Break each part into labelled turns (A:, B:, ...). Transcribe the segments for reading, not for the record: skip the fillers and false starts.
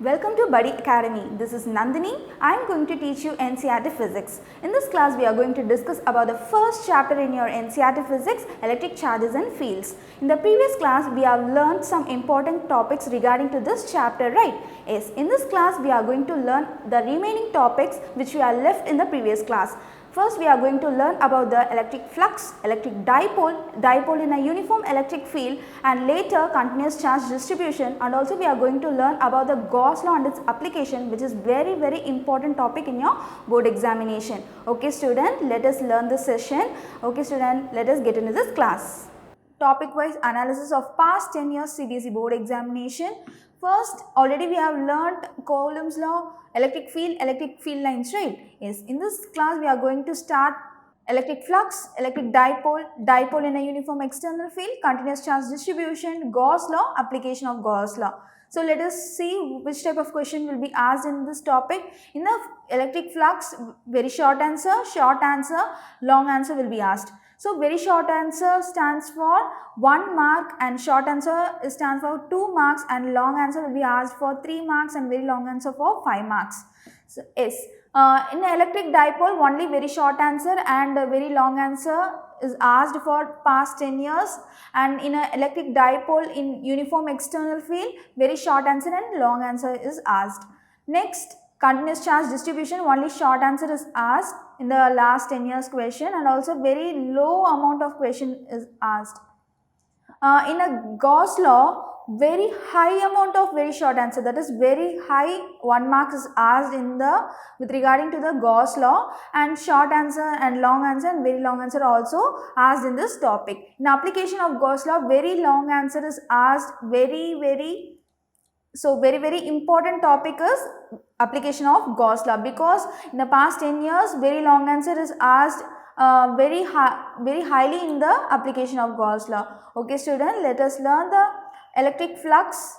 A: Welcome to Buddy Academy. This is Nandini. I am going to teach you NCERT Physics. In this class, we are going to discuss about the first chapter in your NCERT Physics, electric charges and fields. In the previous class, we have learned some important topics regarding to this chapter, right? Yes, in this class, we are going to learn the remaining topics which we are left in the previous class. First, we are going to learn about the electric flux, electric dipole in a uniform electric field, and later continuous charge distribution, and also we are going to learn about the Gauss law and its application, which is very important topic in your board examination. Okay student, let us learn this session. Okay student, let us get into this class. Topic wise analysis of past 10 years CBSE board examination. First, already we have learnt Coulomb's law, electric field lines, right? Yes, in this class we are going to start electric flux, electric dipole in a uniform external field, continuous charge distribution, Gauss law, application of Gauss law. So let us see which type of question will be asked in this topic. In the electric flux, very short answer, long answer will be asked. So very short answer stands for 1 mark and short answer stands for 2 marks, and long answer will be asked for 3 marks and very long answer for 5 marks. So yes, in electric dipole only very short answer and very long answer is asked for past 10 years, and in an electric dipole in uniform external field very short answer and long answer is asked. Next, continuous charge distribution only short answer is asked in the last 10 years question, and also very low amount of question is asked. In a Gauss law, very high amount of very short answer, that is very high 1 mark is asked in the with regarding to the Gauss law, and short answer and long answer and very long answer also asked in this topic. In application of Gauss law, very long answer is asked, very important topic is application of Gauss law, because in the past 10 years very long answer is asked very highly in the application of Gauss law. Okay student, let us learn the electric flux.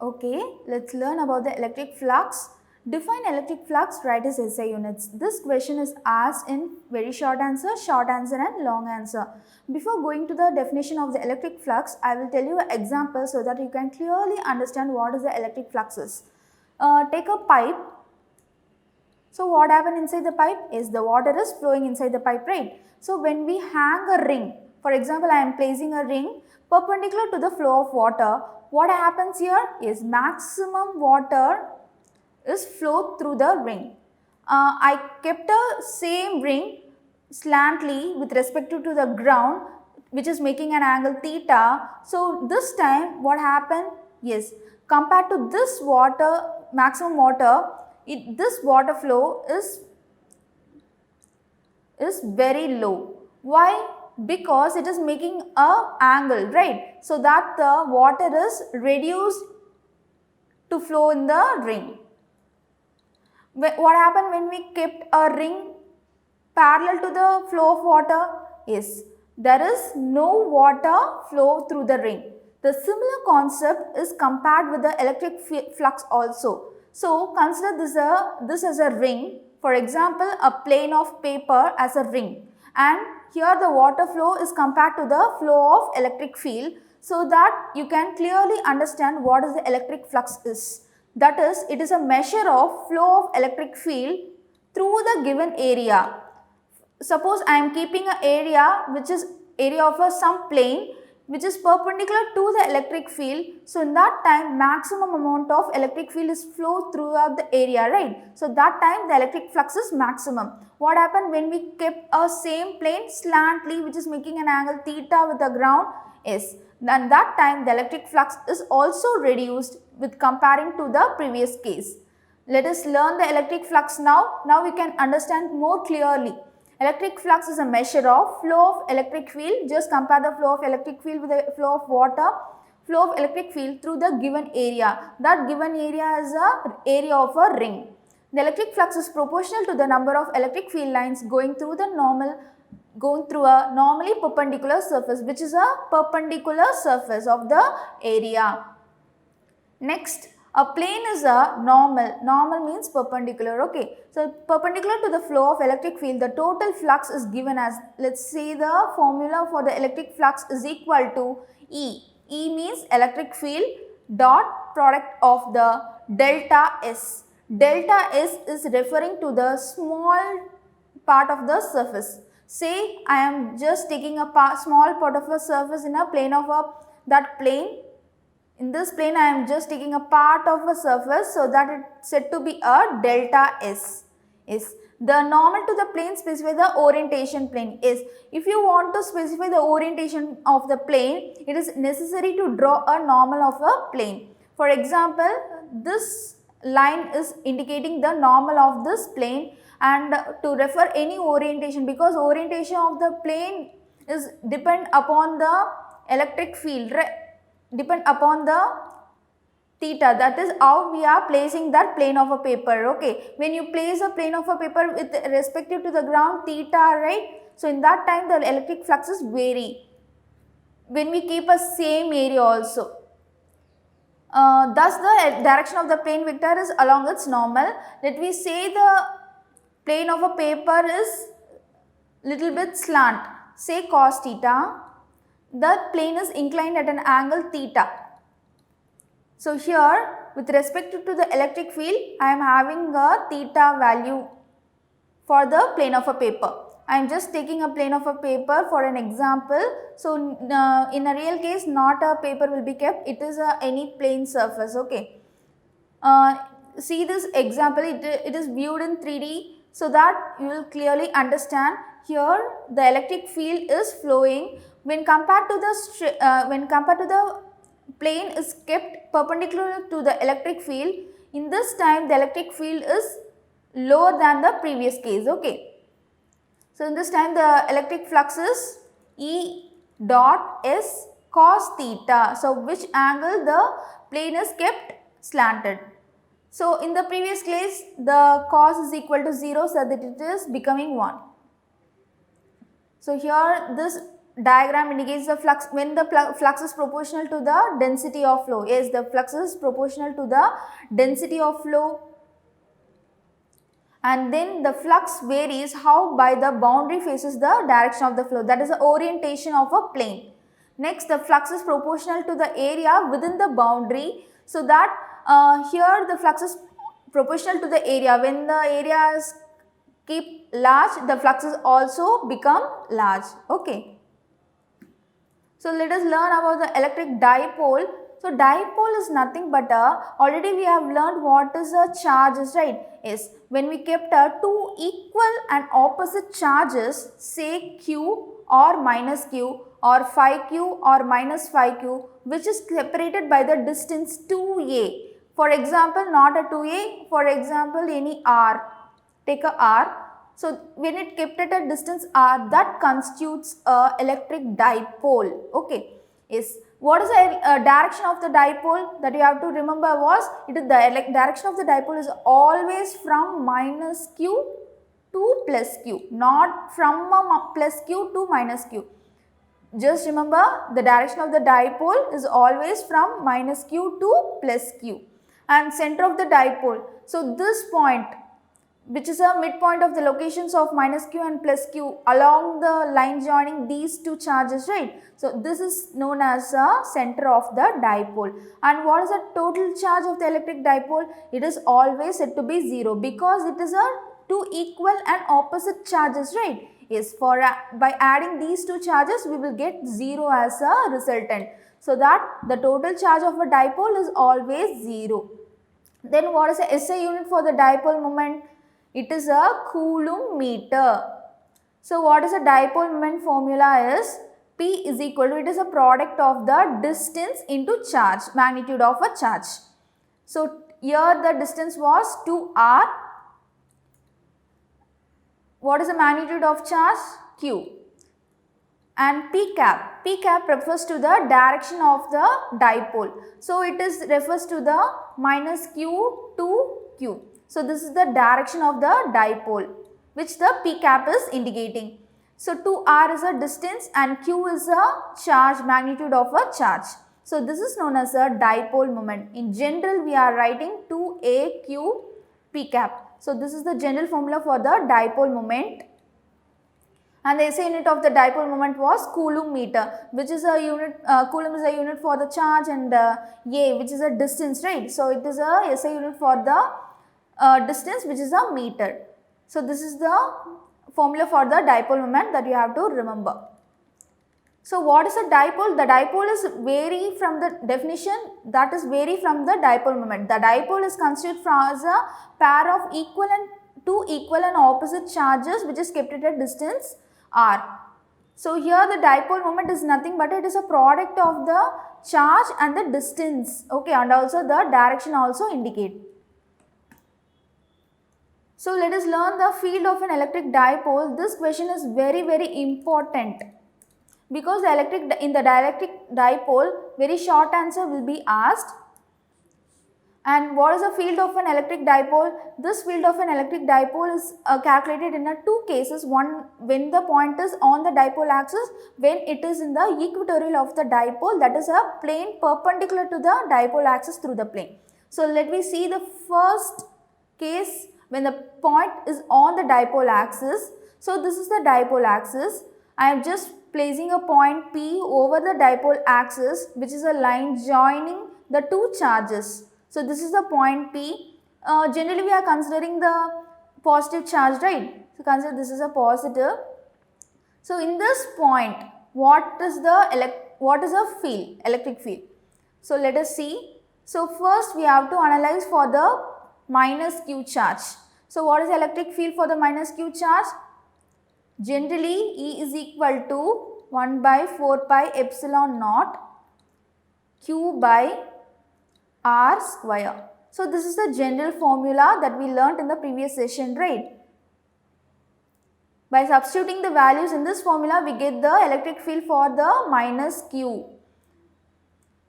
A: Okay, let's learn about the electric flux. Define electric flux, write as SI units. This question is asked in very short answer and long answer. Before going to the definition of the electric flux, I will tell you an example so that you can clearly understand what is the electric flux is. Take a pipe. So what happens inside the pipe is the water is flowing inside the pipe, right? So when we hang a ring, for example, I am placing a ring perpendicular to the flow of water, what happens here is maximum water is flowed through the ring. I kept a same ring slantly with respect to the ground, which is making an angle theta. So this time what happened? Yes, compared to this water, maximum water, this water flow is very low. Why? Because it is making a angle, right? So that the water is reduced to flow in the ring. What happened when we kept a ring parallel to the flow of water? Yes, there is no water flow through the ring. The similar concept is compared with the electric flux also. So consider this as a ring. For example, a plane of paper as a ring, and here the water flow is compared to the flow of electric field, so that you can clearly understand what is the electric flux is. That is, it is a measure of flow of electric field through the given area. Suppose I am keeping an area which is area of some plane which is perpendicular to the electric field. So in that time maximum amount of electric field is flowed throughout the area, right? So that time the electric flux is maximum. What happened when we kept a same plane slantly which is making an angle theta with the ground? Yes, then that time the electric flux is also reduced with comparing to the previous case. Let us learn the electric flux now. Now we can understand more clearly. Electric flux is a measure of flow of electric field. Just compare the flow of electric field with the flow of water. Flow of electric field through the given area. That given area is a area of a ring. The electric flux is proportional to the number of electric field lines going through a normally perpendicular surface, which is a perpendicular surface of the area. Next, a plane is a normal means perpendicular, okay. So perpendicular to the flow of electric field, the total flux is given as, let's say the formula for the electric flux is equal to E. E means electric field dot product of the delta S. Delta S is referring to the small part of the surface. Say I am just taking a small part of a surface in a plane of that plane. In this plane I am just taking a part of a surface, so that it is said to be a delta S. Is the normal to the plane specify the orientation plane. Is if you want to specify the orientation of the plane, it is necessary to draw a normal of a plane. For example, this line is indicating the normal of this plane, and to refer any orientation, because orientation of the plane is depend upon the electric field, right? Depend upon the theta, that is how we are placing that plane of a paper. Okay, when you place a plane of a paper with respective to the ground theta, right? So in that time the electric fluxes vary when we keep a same area also. Thus the direction of the plane vector is along its normal. Let me say the plane of a paper is little bit slant, say cos theta. The plane is inclined at an angle theta. So here with respect to the electric field, I am having a theta value for the plane of a paper. I am just taking a plane of a paper for an example. So in a real case, not a paper will be kept, it is any plane surface. Okay. See this example, it is viewed in 3D, so that you will clearly understand. Here the electric field is flowing when compared to the plane is kept perpendicular to the electric field. In this time the electric field is lower than the previous case. Okay. So in this time the electric flux is E dot S cos theta. So which angle the plane is kept slanted. So in the previous case the cos is equal to 0, so that it is becoming 1. So here this diagram indicates the flux when the flux is proportional to the density of flow. Yes, the flux is proportional to the density of flow, and then the flux varies how by the boundary faces the direction of the flow, that is the orientation of a plane. Next, the flux is proportional to the area within the boundary, so that here the flux is proportional to the area. When the area is keep large, the fluxes also become large. Okay. So let us learn about the electric dipole. So dipole is nothing but already we have learned what is a charge is, right? Yes, when we kept two equal and opposite charges, say q or minus q or phi q or minus phi q, which is separated by the distance 2a. For example, not a 2a, for example any r, take a r. So when it kept at a distance r, that constitutes a electric dipole. Okay. Yes. What is the direction of the dipole that you have to remember was, it is the direction of the dipole is always from minus q to plus q, not from plus q to minus q. Just remember, the direction of the dipole is always from minus q to plus q. And center of the dipole, so this point, which is a midpoint of the locations of minus q and plus q along the line joining these two charges, right? So this is known as a center of the dipole. And what is the total charge of the electric dipole? It is always said to be 0, because it is a two equal and opposite charges, right? Yes, for by adding these two charges we will get 0 as a resultant, so that the total charge of a dipole is always 0. Then what is the SI unit for the dipole moment? It is a Coulomb meter. So what is a dipole moment formula is P is equal to, it is a product of the distance into charge, magnitude of a charge. So here the distance was 2r. What is the magnitude of charge? Q. And P cap refers to the direction of the dipole. So it is refers to the minus q to q. So this is the direction of the dipole, which the P cap is indicating. So 2r is a distance and q is a charge, magnitude of a charge. So this is known as a dipole moment. In general we are writing 2aq P cap. So this is the general formula for the dipole moment. And the SI unit of the dipole moment was coulomb meter, which is a unit, coulomb is a unit for the charge, and A, which is a distance, right? So it is a SI unit for the distance, which is a meter. So this is the formula for the dipole moment that you have to remember. So what is a dipole? The dipole is vary from the definition, that is vary from the dipole moment. The dipole is considered as a pair of two equal and opposite charges which is kept at a distance r. So here the dipole moment is nothing but it is a product of the charge and the distance, okay, and also the direction also indicate. So let us learn the field of an electric dipole. This question is very important, because in the electric dipole very short answer will be asked. And what is the field of an electric dipole? This field of an electric dipole is calculated in two cases. One, when the point is on the dipole axis, when it is in the equatorial of the dipole, that is a plane perpendicular to the dipole axis through the plane. So let me see the first case when the point is on the dipole axis. So this is the dipole axis. I am just placing a point P over the dipole axis, which is a line joining the two charges. So this is the point P. Generally we are considering the positive charge, right? So consider this is a positive. So in this point, what is a field, electric field? So let us see. So first we have to analyze for the minus Q charge. So what is the electric field for the minus Q charge? Generally E is equal to 1 by 4 pi epsilon naught Q by R square. So this is the general formula that we learnt in the previous session, right? By substituting the values in this formula, we get the electric field for the minus Q.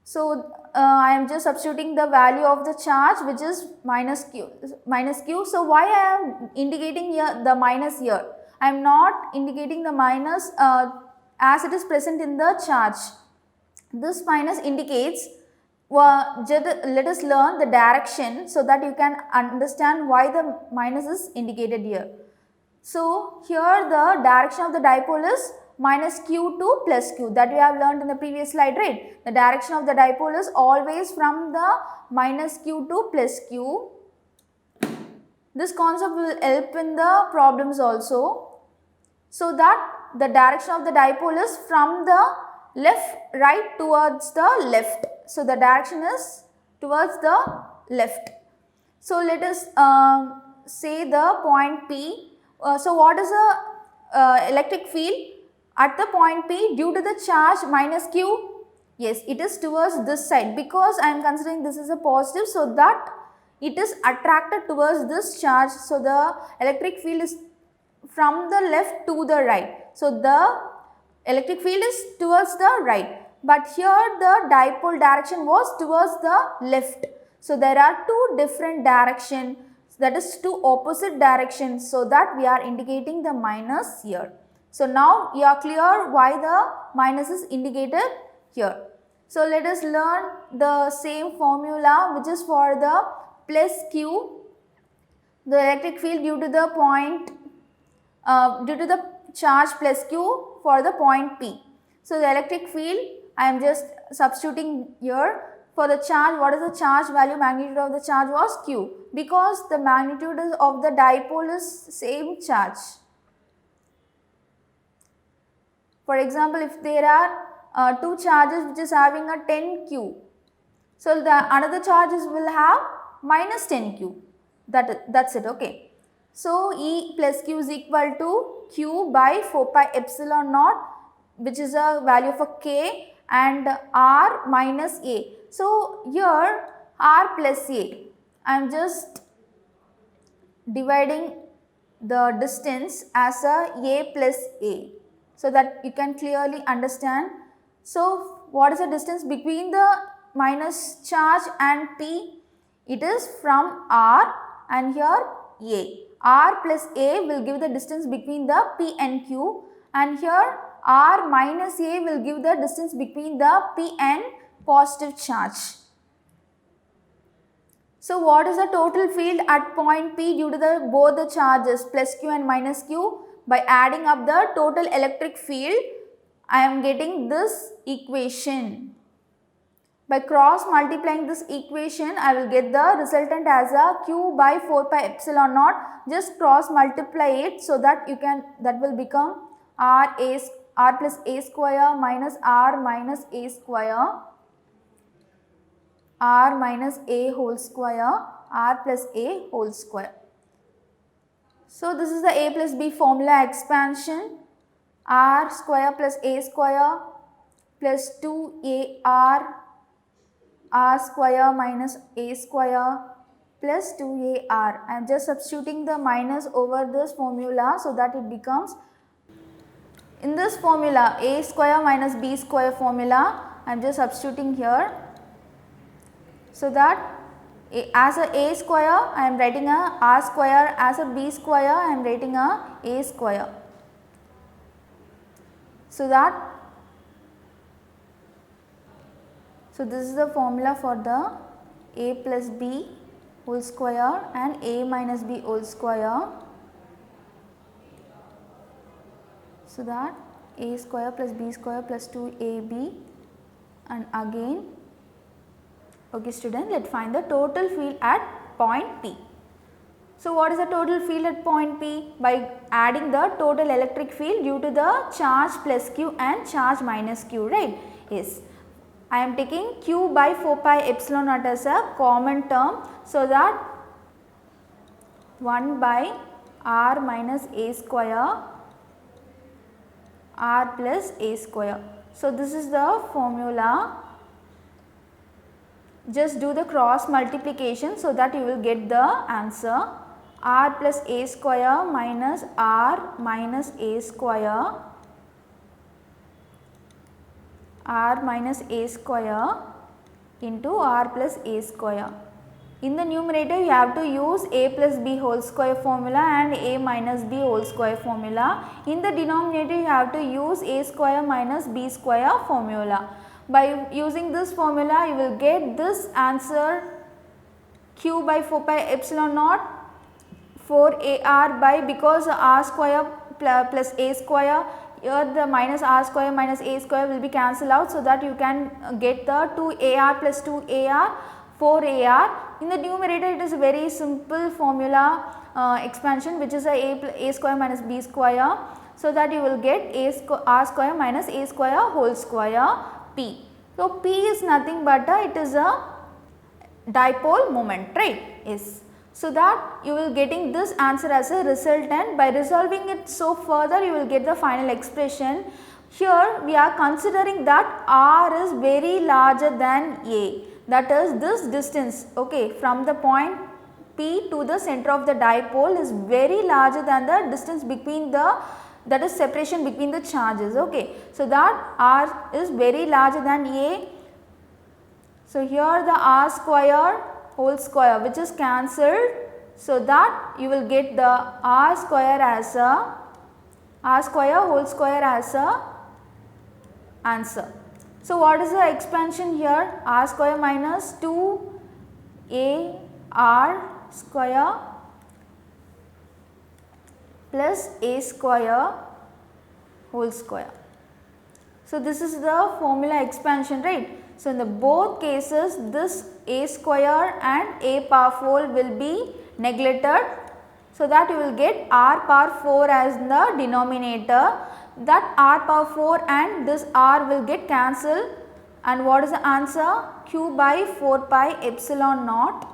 A: So I am just substituting the value of the charge, which is minus Q. So why I am indicating here the minus here? I am not indicating the minus as it is present in the charge. This minus indicates, let us learn the direction so that you can understand why the minus is indicated here. So here the direction of the dipole is minus Q to plus Q, that we have learned in the previous slide, right? The direction of the dipole is always from the minus Q to plus Q. This concept will help in the problems also. So that the direction of the dipole is from the right towards the left. So the direction is towards the left. So let us say the point P. So what is the electric field at the point P due to the charge minus Q? Yes, it is towards this side, because I am considering this is a positive, so that it is attracted towards this charge. So the electric field is from the left to the right. So the electric field is towards the right. But here the dipole direction was towards the left. So there are two different directions, that is two opposite directions, so that we are indicating the minus here. So now you are clear why the minus is indicated here. So let us learn the same formula, which is for the plus Q, the electric field due to the point, due to the charge plus Q for the point P. So the electric field, I am just substituting here. For the charge, what is the charge value? Magnitude of the charge was Q, because the magnitude of the dipole is same charge. For example, if there are two charges which is having a 10Q, so the another charges will have minus 10Q. That's it, okay. So E plus Q is equal to Q by 4 pi epsilon naught, which is a value of a K, and R minus A. So here R plus A, I am just dividing the distance as a plus A, so that you can clearly understand. So what is the distance between the minus charge and P? It is from R and here A. R plus A will give the distance between the P and Q, and here R minus A will give the distance between the P and positive charge. So what is the total field at point P due to both the charges plus Q and minus Q? by adding up the total electric field, I am getting this equation. By cross multiplying this equation, I will get the resultant as a q by 4 pi epsilon naught. Just cross multiply it so that that will become r plus a square minus r minus a square, r minus a whole square, r plus a whole square. So this is the a plus b formula expansion. R square plus a square plus 2ar, r square minus a square plus 2ar. I am just substituting the minus over this formula so that it becomes, in this formula, a square minus b square formula, I am just substituting here, so that as a square I am writing a r square, as a b square I am writing a square. So this is the formula for the a plus b whole square and a minus b whole square. So that a square plus b square plus 2ab, and again, okay student, let us find the total field at point P. So what is the total field at point P? By adding the total electric field due to the charge plus q and charge minus q, right? Yes. I am taking q by 4 pi epsilon naught as a common term, so that 1 by r minus a square, r plus a square. So this is the formula. Just do the cross multiplication so that you will get the answer. R plus a square minus r minus a square, r minus a square into r plus a square. In the numerator you have to use a plus b whole square formula and a minus b whole square formula. In the denominator you have to use a square minus b square formula. By using this formula you will get this answer, q by 4 pi epsilon naught 4ar by, because r square plus a square, here the minus r square minus a square will be cancelled out, so that you can get the 2ar plus 2ar 4ar. In the numerator it is a very simple formula expansion, which is a square minus b square, so that you will get r square minus a square whole square P. So P is nothing but it is a dipole moment, right? Yes. So that you will getting this answer as a resultant. By resolving it so further, you will get the final expression. Here we are considering that r is very larger than a, that is this distance, okay, from the point P to the center of the dipole is very larger than the distance between the, that is separation between the charges, okay. So that r is very larger than a. So here the r square whole square which is cancelled, so that you will get the r square as a, r square whole square as a answer. So what is the expansion here? R square minus 2 ar square plus a square whole square. So this is the formula expansion, right? So in the both cases this a square and a power 4 will be neglected, so that you will get r power 4 as the denominator. That r power 4 and this r will get cancelled, and what is the answer? Q by 4 pi epsilon naught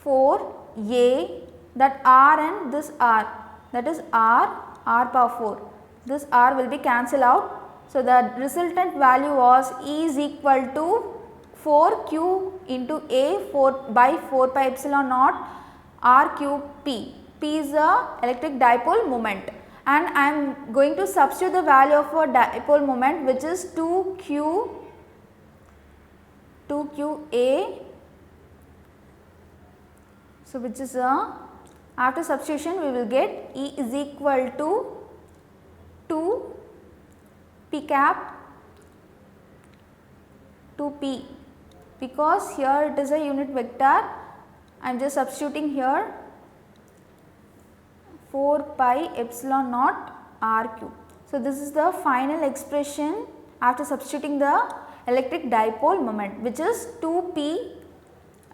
A: 4a, that r and this r, that is r power 4, this r will be cancelled out. So the resultant value was E is equal to 4q into a 4 by 4 pi epsilon naught r cube p. P is the electric dipole moment, and I am going to substitute the value of a dipole moment, which is 2qa. So which is after substitution we will get E is equal to 2 p cap 2p, because here it is a unit vector. I am just substituting here 4 pi epsilon naught r cube. So, this is the final expression after substituting the electric dipole moment, which is 2p,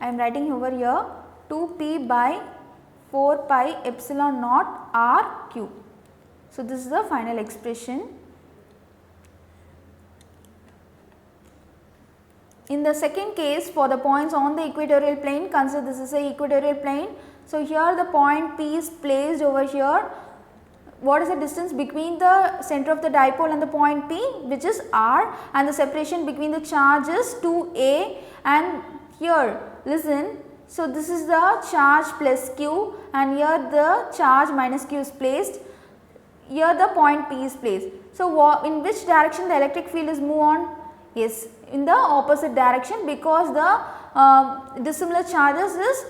A: I am writing over here, 2p by 4 pi epsilon naught r cube. So, this is the final expression. In the second case, for the points on the equatorial plane, consider this is a equatorial plane. So, here the point P is placed over here. What is the distance between the center of the dipole and the point P, which is r, and the separation between the charge is 2a, and here listen. So, this is the charge plus q and here the charge minus q is placed. Here the point P is placed. So, in which direction the electric field is move on? Yes, in the opposite direction, because the dissimilar charges is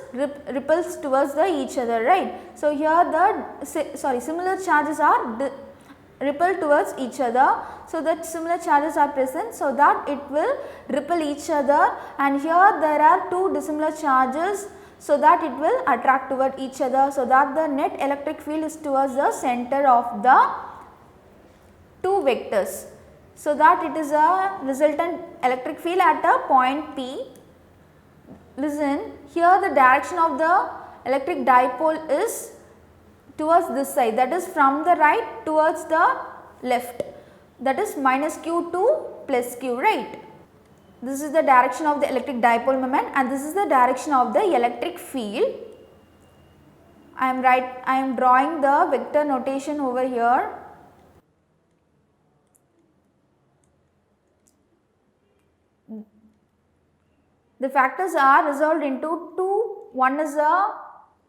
A: repels towards the each other, right. So, here the similar charges are repel towards each other. So, that similar charges are present, so that it will repel each other, and here there are two dissimilar charges, so that it will attract toward each other, so that the net electric field is towards the center of the two vectors. So, that it is a resultant electric field at a point P. Listen, here the direction of the electric dipole is towards this side, that is from the right towards the left, that is minus q to plus q, right. This is the direction of the electric dipole moment and this is the direction of the electric field. I am drawing the vector notation over here. The factors are resolved into two. One is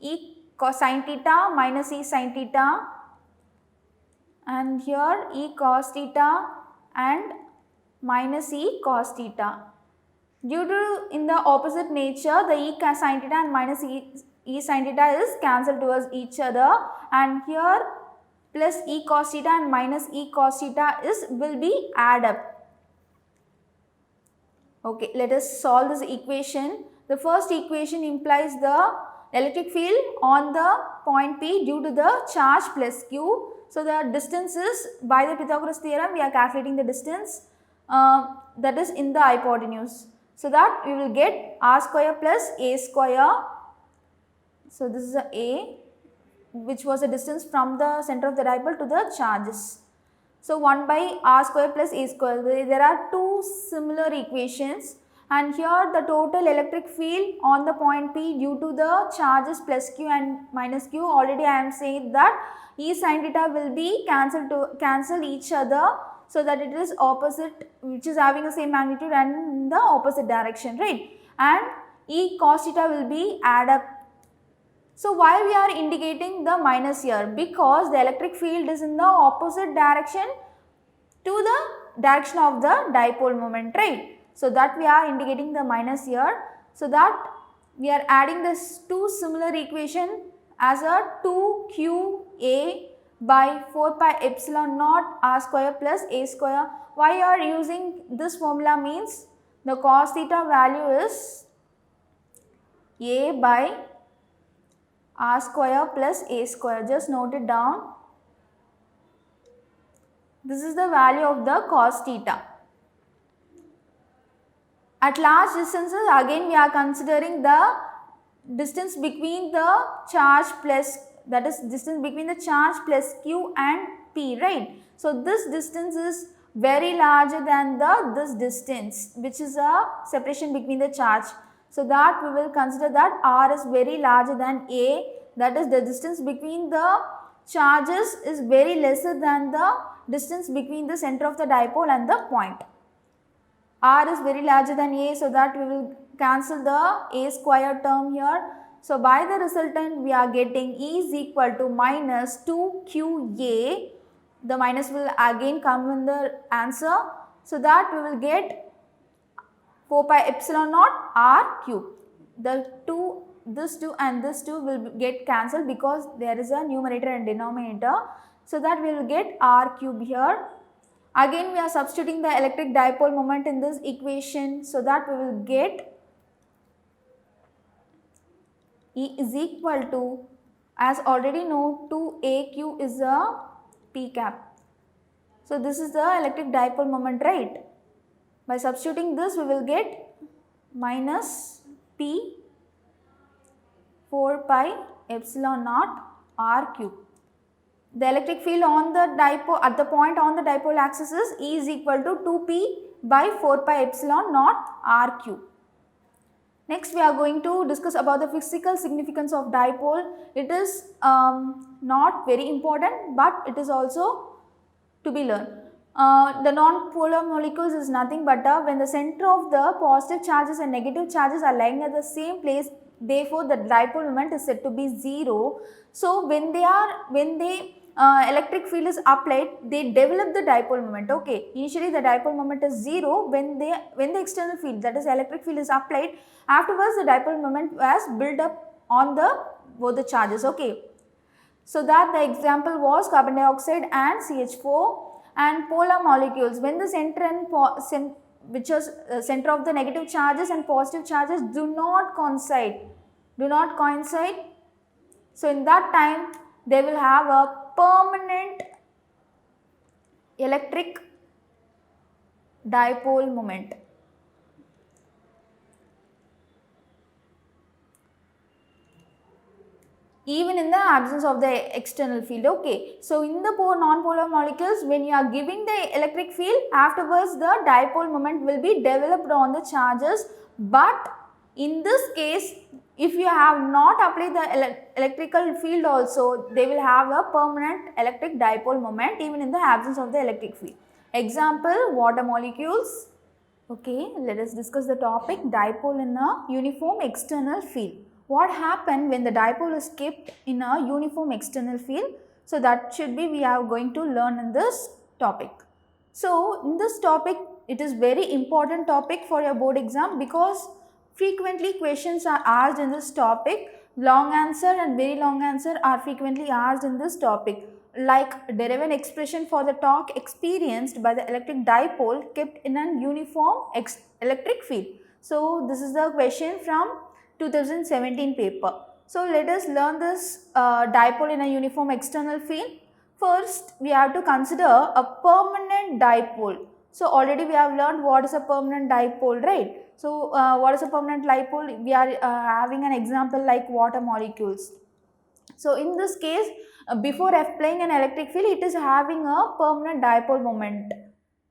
A: e cos sin theta minus e sin theta, and here e cos theta and minus e cos theta. Due to in the opposite nature, the e cos sin theta and minus e sin theta is cancelled towards each other, and here plus e cos theta and minus e cos theta will be add up. Okay, let us solve this equation. The first equation implies the electric field on the point P due to the charge plus q. So, the distance is, by the Pythagoras theorem, we are calculating the distance that is in the hypotenuse. So, that we will get r square plus a square. So, this is a, which was the distance from the center of the dipole to the charges. So, 1 by r square plus a square. There are two similar equations, and here the total electric field on the point P due to the charges plus q and minus q, already I am saying that e sin theta will be cancel each other, so that it is opposite, which is having the same magnitude and in the opposite direction, right, and e cos theta will be add up. So, why we are indicating the minus here? Because the electric field is in the opposite direction to the direction of the dipole moment, right. So, that we are indicating the minus here. So, that we are adding this two similar equation as a 2qa by 4 pi epsilon naught r square plus a square. Why you are using this formula means the cos theta value is a by r square plus a square. Just note it down. This is the value of the cos theta. At large distances, again we are considering the distance between the charge plus, that is distance between the charge plus q and p, right. So, this distance is very larger than this distance, which is a separation between the charge. So, that we will consider that r is very larger than a, that is the distance between the charges is very lesser than the distance between the center of the dipole and the point. R is very larger than a, so that we will cancel the a square term here. So, by the resultant we are getting E is equal to minus 2qa, the minus will again come in the answer. So, that we will get 4 pi epsilon naught r cube. This 2 and this 2 will get cancelled because there is a numerator and denominator. So, that we will get r cube here. Again we are substituting the electric dipole moment in this equation, so that we will get E is equal to As already know, 2aq is a p cap. So this is the electric dipole moment, right? By substituting this, we will get minus p 4 pi epsilon naught r cube. The electric field on the dipole at the point on the dipole axis is E is equal to 2p by 4 pi epsilon naught r cube. Next, we are going to discuss about the physical significance of dipole. It is not very important, but it is also to be learned. The non-polar molecules is nothing but when the center of the positive charges and negative charges are lying at the same place, therefore the dipole moment is said to be 0. So when the electric field is applied, they develop the dipole moment. Okay, initially the dipole moment is 0. When the external field, that is electric field, is applied, afterwards the dipole moment was built up on both the charges. Okay, so that the example was carbon dioxide and CH4. And polar molecules, when the center and which is center of the negative charges and positive charges do not coincide. So in that time they will have a permanent electric dipole moment. Even in the absence of the external field. Okay, so in the non-polar molecules, when you are giving the electric field, afterwards the dipole moment will be developed on the charges. But in this case, if you have not applied the electrical field also, they will have a permanent electric dipole moment even in the absence of the electric field. Example, water molecules. Okay, let us discuss the topic dipole in a uniform external field. What happened when the dipole is kept in a uniform external field? So that should be we are going to learn in this topic. So in this topic, it is very important topic for your board exam because frequently questions are asked in this topic. Long answer and very long answer are frequently asked in this topic. Like derive an expression for the torque experienced by the electric dipole kept in an uniform electric field. So this is the question from 2017 paper. So let us learn this dipole in a uniform external field. First, we have to consider a permanent dipole. So already we have learned what is a permanent dipole, right? So what is a permanent dipole? We are having an example like water molecules. So in this case, before applying an electric field, it is having a permanent dipole moment.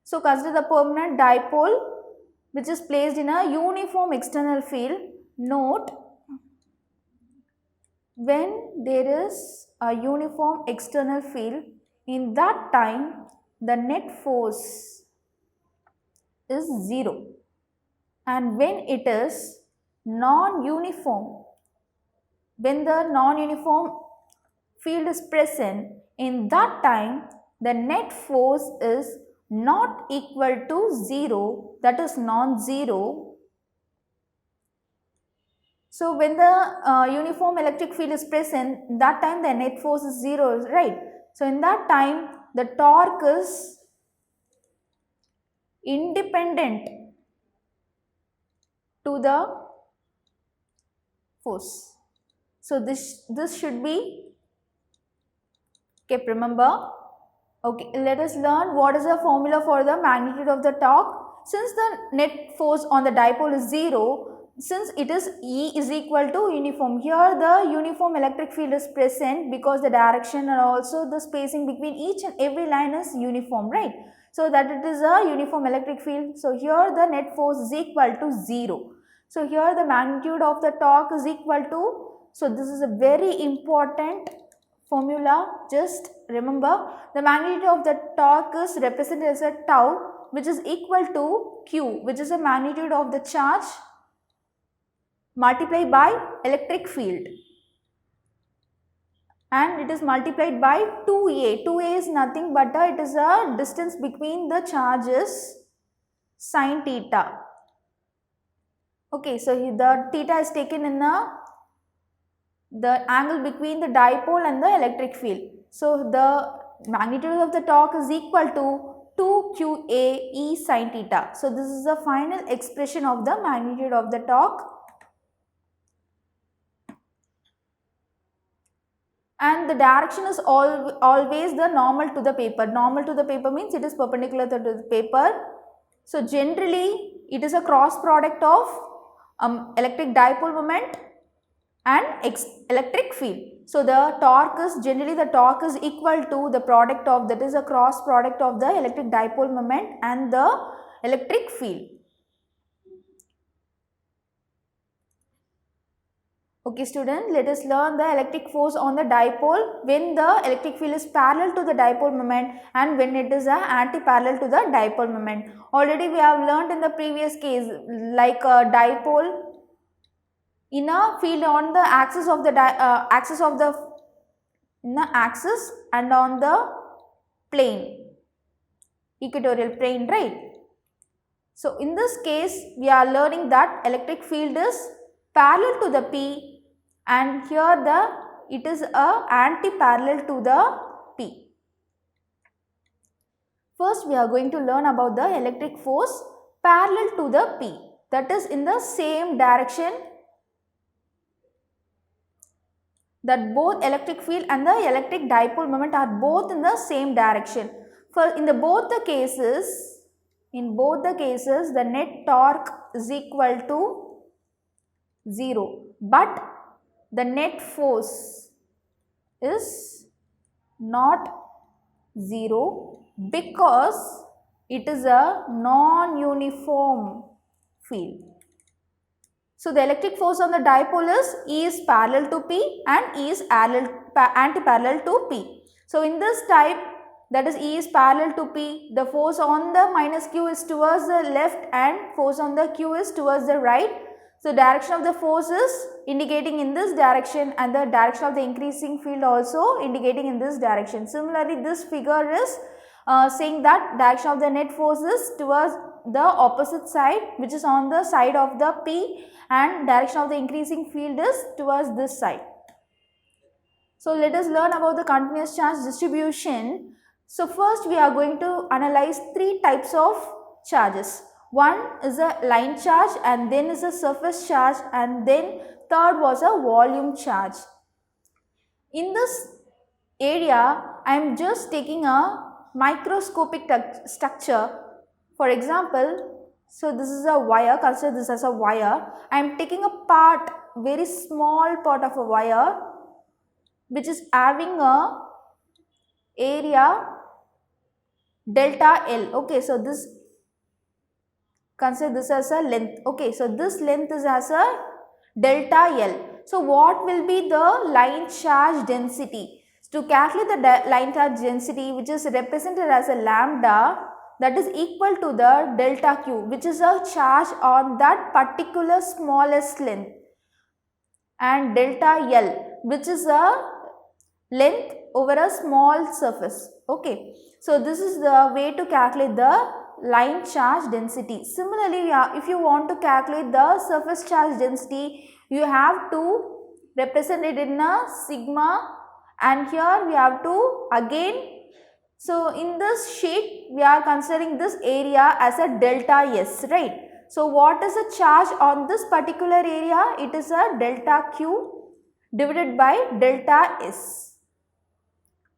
A: So consider the permanent dipole which is placed in a uniform external field. Note, when there is a uniform external field, in that time the net force is 0, and when it is non-uniform, when the non-uniform field is present, in that time the net force is not equal to 0, that is non-zero. So when the uniform electric field is present, that time the net force is 0, right? So in that time the torque is independent to the force. So this should be kept, remember. Okay, let us learn what is the formula for the magnitude of the torque. Since the net force on the dipole is 0, since it is E is equal to uniform, here the uniform electric field is present because the direction and also the spacing between each and every line is uniform, right? So that it is a uniform electric field. So here the net force is equal to 0. So here the magnitude of the torque is equal to, so this is a very important formula, just remember the magnitude of the torque is represented as a tau, which is equal to Q, which is the magnitude of the charge multiplied by electric field, and it is multiplied by 2a. 2a is nothing but it is a distance between the charges sin theta. Okay, so the theta is taken in the angle between the dipole and the electric field. So the magnitude of the torque is equal to 2qa e sin theta. So this is the final expression of the magnitude of the torque. and the direction is always the normal to the paper. Normal to the paper means it is perpendicular to the paper. So generally it is a cross product of electric dipole moment and electric field. So the torque is equal to the product of, that is a cross product of the electric dipole moment and the electric field. Okay student, let us learn the electric force on the dipole when the electric field is parallel to the dipole moment and when it is anti-parallel to the dipole moment. Already we have learned in the previous case, like a dipole in a field on the axis of the axis and on the plane, equatorial plane, right? So in this case we are learning that electric field is parallel to the P and here it is a anti-parallel to the P. First we are going to learn about the electric force parallel to the P, that is in the same direction, that both electric field and the electric dipole moment are both in the same direction. In both the cases the net torque is equal to 0, but the net force is not 0 because it is a non-uniform field. So the electric force on the dipole is E is parallel to P and E is anti-parallel to P. So in this type, that is E is parallel to P, the force on the minus Q is towards the left and force on the Q is towards the right. So direction of the force is indicating in this direction and the direction of the increasing field also indicating in this direction. Similarly, this figure is saying that direction of the net force is towards the opposite side, which is on the side of the P, and direction of the increasing field is towards this side. So let us learn about the continuous charge distribution. So first we are going to analyze three types of charges. One is a line charge and then is a surface charge and then third was a volume charge. In this area, I am just taking a microscopic structure. For example, so this is a wire, consider this as a wire. I am taking a part, very small part of a wire which is having a area delta L. Okay, so this, consider this as a length. Okay, so this length is as a delta L. So what will be the line charge density? To calculate the line charge density, which is represented as a lambda, that is equal to the delta Q, which is a charge on that particular smallest length, and delta L, which is a length over a small surface. Okay, so this is the way to calculate the line charge density. Similarly, if you want to calculate the surface charge density, you have to represent it in a sigma, and here we have to again, so in this sheet we are considering this area as a delta S, right? So what is the charge on this particular area? It is a delta Q divided by delta S.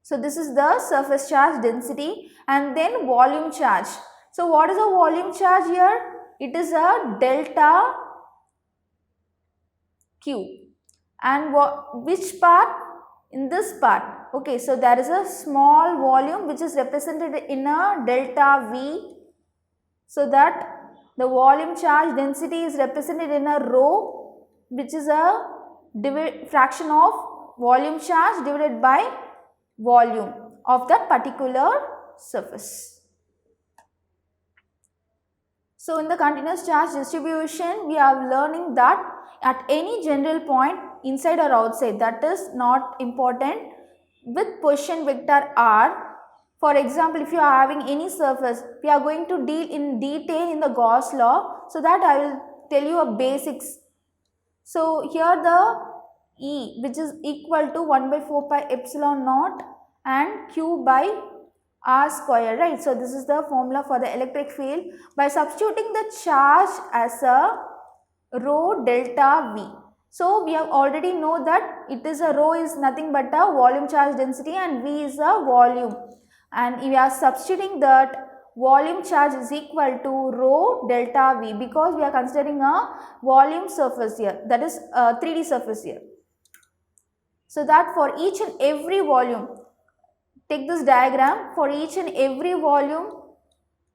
A: So this is the surface charge density, and then volume charge. So what is a volume charge here? It is a delta Q, and which part? In this part. Okay, so there is a small volume which is represented in a delta V, so that the volume charge density is represented in a rho, which is a fraction of volume charge divided by volume of that particular surface. So in the continuous charge distribution, we are learning that at any general point, inside or outside, that is not important, with position vector r. For example, if you are having any surface, we are going to deal in detail in the Gauss law, so that I will tell you a basics. So here the E, which is equal to 1 by 4 pi epsilon naught and Q by R square, right? So this is the formula for the electric field. By substituting the charge as a rho delta V, So we have already know that it is a rho is nothing but a volume charge density and V is a volume, and we are substituting that volume charge is equal to rho delta V because we are considering a volume surface here, that is a 3D surface here. So that for each and every volume, take this diagram, for each and every volume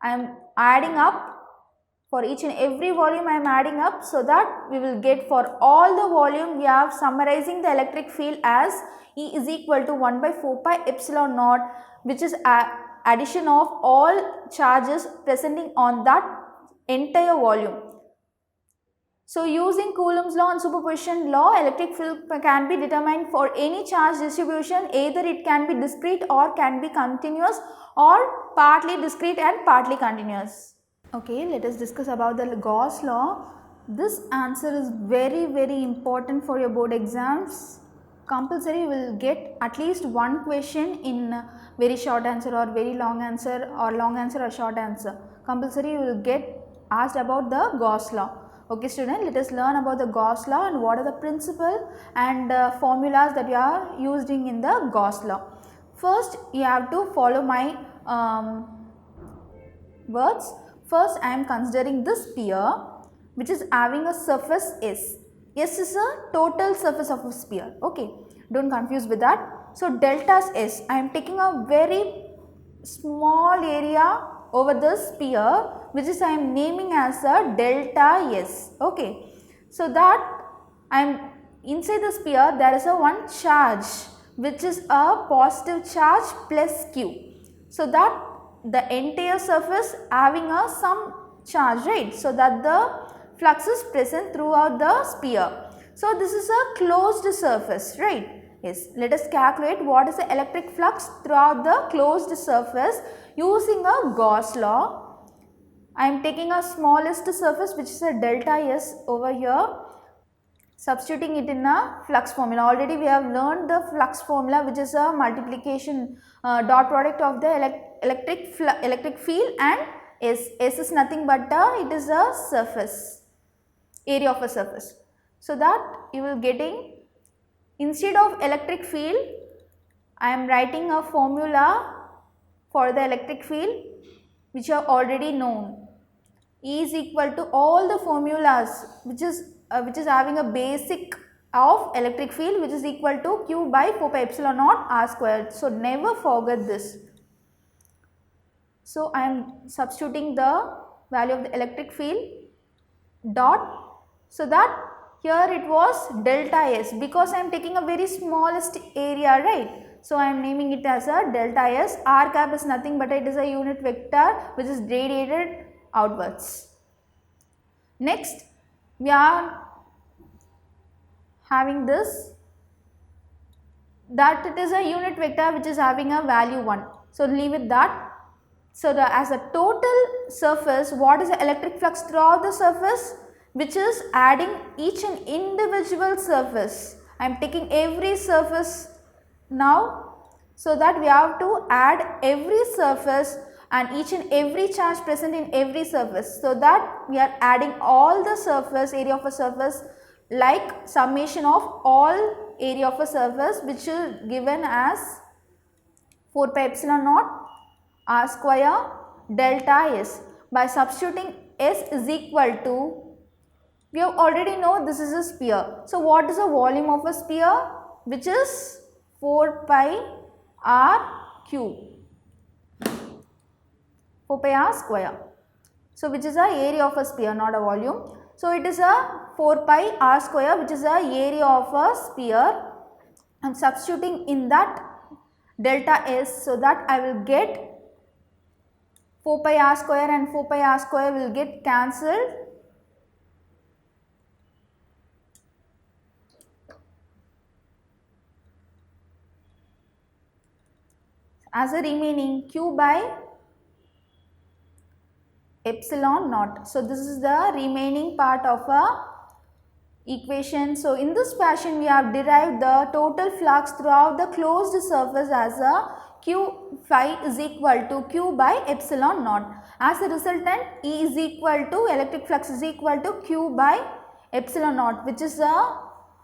A: I am adding up, for each and every volume I am adding up, so that we will get for all the volume we are summarizing the electric field as E is equal to 1 by 4 pi epsilon naught, which is addition of all charges presenting on that entire volume. So using Coulomb's law and superposition law, electric field can be determined for any charge distribution, either it can be discrete or can be continuous or partly discrete and partly continuous. Okay, let us discuss about the Gauss law. This answer is very important for your board exams. Compulsory will get at least one question in very short answer or very long answer or long answer or short answer. Compulsory will get asked about the Gauss law. Okay student, let us learn about the Gauss law and what are the principle and formulas that you are using in the Gauss law. First you have to follow my words. First I am considering this sphere which is having a surface S. S is a total surface of a sphere. Okay, don't confuse with that. So delta S, I am taking a very small area over the sphere which is I am naming as a delta S. Okay, so that I am inside the sphere there is a one charge which is a positive charge plus Q. So that the entire surface having a some charge, right? So that the flux is present throughout the sphere. So this is a closed surface, right? Yes, let us calculate what is the electric flux throughout the closed surface using a Gauss law. I am taking a smallest surface which is a delta S over here, substituting it in a flux formula. Already we have learned the flux formula which is a multiplication dot product of the electric field and S. S is nothing but it is a surface, area of a surface. So that you will getting, instead of electric field I am writing a formula for the electric field which are already known. E is equal to all the formulas which is having a basic of electric field which is equal to Q by 4 pi epsilon naught R squared. So never forget this. So I am substituting the value of the electric field dot, so that here it was delta S because I am taking a very smallest area, right? So I am naming it as a delta S. R cap is nothing but it is a unit vector which is radiated outwards. Next we are having this, that it is a unit vector which is having a value 1. So leave it that. So as a total surface, what is the electric flux throughout the surface? Which is adding each and individual surface. I am taking every surface now, so that we have to add every surface and each and every charge present in every surface. So that we are adding all the surface, area of a surface, like summation of all area of a surface which is given as 4 pi epsilon naught R square delta S. By substituting S is equal to, we have already know this is a sphere. So what is the volume of a sphere? Which is 4 pi R cube, 4 pi R square. So which is the area of a sphere, not a volume. So it is a 4 pi R square which is the area of a sphere. I am substituting in that delta S, so that I will get 4 pi R square and 4 pi R square will get cancelled. As a remaining Q by epsilon naught. So this is the remaining part of a equation. So in this fashion we have derived the total flux throughout the closed surface as a Q phi is equal to Q by epsilon naught. As a resultant, E is equal to, electric flux is equal to Q by epsilon naught, which is a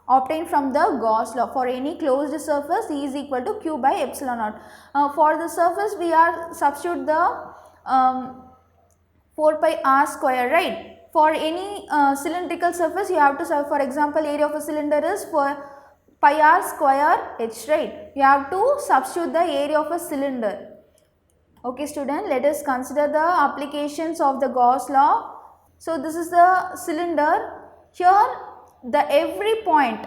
A: obtained from the Gauss law. For any closed surface, E is equal to Q by epsilon naught. For the surface, we are substitute the 4 pi r square, right? For any cylindrical surface, you have to, for example, area of a cylinder is for pi r square h, right? You have to substitute the area of a cylinder. Okay student, let us consider the applications of the Gauss law. So this is the cylinder. Here the every point,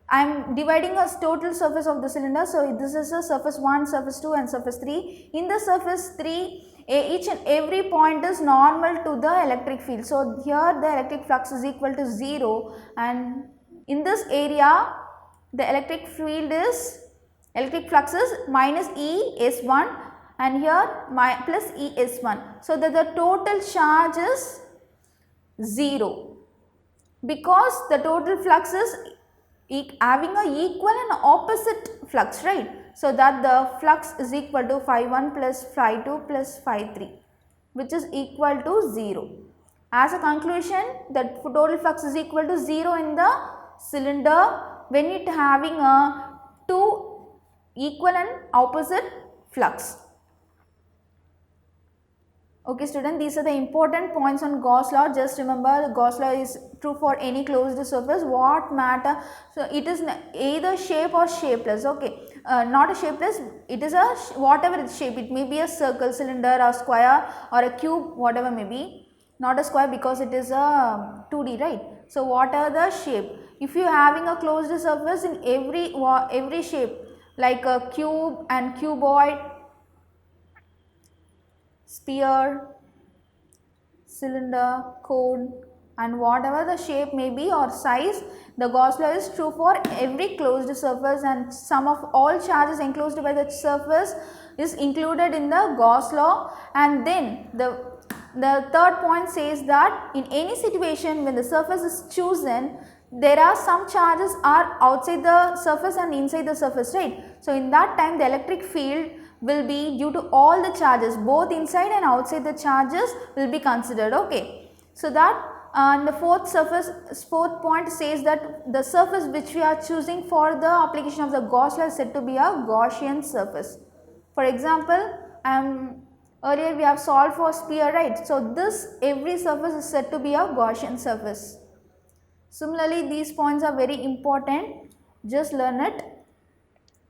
A: I am dividing a total surface of the cylinder. So this is the surface 1, surface 2 and surface 3. In the surface 3, each and every point is normal to the electric field. So here the electric flux is equal to 0, and in this area the electric flux is minus E S1, and here plus E S1. So that the total charge is 0, because the total flux is having a equal and opposite flux, right? So that the flux is equal to phi 1 plus phi 2 plus phi 3, which is equal to 0. As a conclusion, the total flux is equal to 0 in the cylinder when it having a two equal and opposite flux. Okay student, these are the important points on Gauss law. Just remember, the Gauss law is true for any closed surface. What matter? So it is either shape or shapeless. Okay, not a shapeless. It is a whatever its shape. It may be a circle, cylinder, or square, or a cube, whatever may be. Not a square because it is a 2D, right? So what are the shape? If you having a closed surface in every shape, like a cube and cuboid, sphere, cylinder, cone, and whatever the shape may be or size, the Gauss law is true for every closed surface, and sum of all charges enclosed by the surface is included in the Gauss law. And then the third point says that in any situation when the surface is chosen, there are some charges are outside the surface and inside the surface, right? So in that time the electric field will be due to all the charges, both inside and outside the charges will be considered. Okay, so that the fourth point says that the surface which we are choosing for the application of the Gauss law is said to be a Gaussian surface. For example, earlier we have solved for sphere, right? So this every surface is said to be a Gaussian surface. Similarly, these points are very important, just learn it.